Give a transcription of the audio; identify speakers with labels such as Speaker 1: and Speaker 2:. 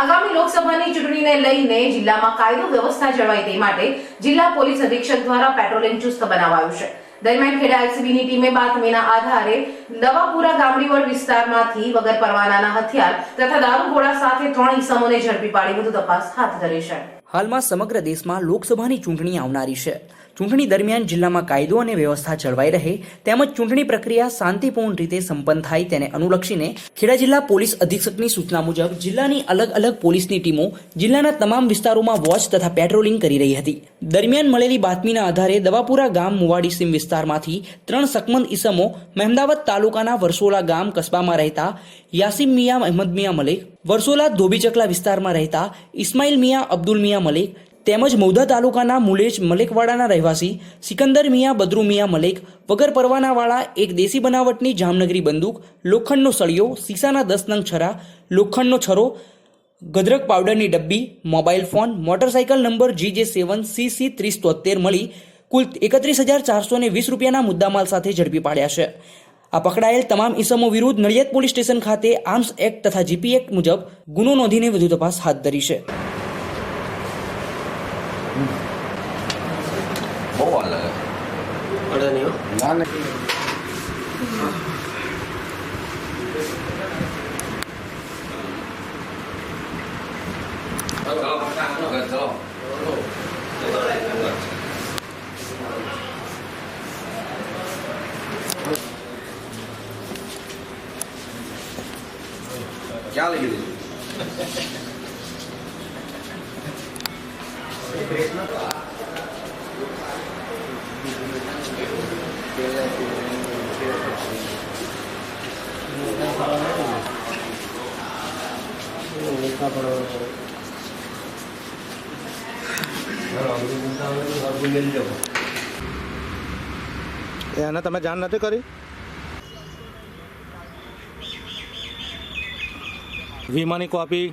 Speaker 1: આગામી લોકસભાની ચૂંટણીને લઈને જિલ્લામાં કાયદો વ્યવસ્થા જળવાય તે માટે જિલ્લા પોલીસ અધિક્ષક દ્વારા પેટ્રોલિંગ ચુસ્ત બનાવાયું છે। દરમિયાન ખેડા એલસીબીની ટીમે બાતમીના આધારે દવાપુરા ગામડીવડ વિસ્તારમાંથી વગર પરવાનાના હથિયાર તથા દારૂગોળા સાથે 3 ઈસમોને ઝડપી પાડી વધુ તપાસ હાથ ધરી છે।
Speaker 2: હાલમાં સમગ્ર દેશમાં લોકસભાની ચૂંટણી આવનારી છે। ચૂંટણી દરમિયાન જિલ્લામાં કાયદો અને વ્યવસ્થા જળવાઈ રહે તેમજ ચૂંટણી પ્રક્રિયા શાંતિપૂર્ણ રીતે સંપન્ન થાય તેને અનુલક્ષીને ખેડા જિલ્લા પોલીસ અધિક્ષકની સૂચના મુજબ જિલ્લાની અલગ અલગ પોલીસની ટીમો જિલ્લાના તમામ વિસ્તારોમાં વોચ તથા પેટ્રોલિંગ કરી રહી હતી। દરમિયાન મળેલી બાતમીના આધારે દવાપુરા ગામ મુવાડી સીમ વિસ્તારમાંથી 3 શકમંદ ઈસમો મહેમદાવાદ તાલુકાના વરસોલા ગામ કસ્બામાં રહેતા યાસીમ મિયા અહેમદ મિયા મલિક, વરસોલા ધોબીચકલા વિસ્તારમાં રહેતા ઇસ્માઇલ મિયા અબ્દુલ મિયા મલિક તેમજ મૌધા તાલુકાના મુલેજ મલેકવાડાના રહેવાસી સિકંદર મિયા બદરુ મિયા મલિક વગર પરવાનાવાળા એક દેશી બનાવટની જામનગરી બંદૂક, લોખંડનો સળિયો, સીસાના 10 નંગ છરા, લોખંડનો છરો, ગદરક પાવડરની ડબ્બી, mobile phone, motorcycle number GJ7CC 3073 મળી કુલ 31,420 રૂપિયાના મુદ્દામાલ સાથે ઝડપી પાડ્યા છે। આ પકડાયેલ તમામ ઈસમો વિરુદ્ધ નડિયાદ પોલીસ સ્ટેશન ખાતે આર્મ્સ એક્ટ તથા જીપી એક્ટ મુજબ ગુનો નોંધીને વધુ તપાસ હાથ ધરી છે।
Speaker 3: બહુ વાર લાગે
Speaker 4: અડે નહીં હો
Speaker 3: ના નહીં ચલો ક્યાં લઈ ગયું
Speaker 4: એને તમે જાણ નથી કરી? વીમાની કોપી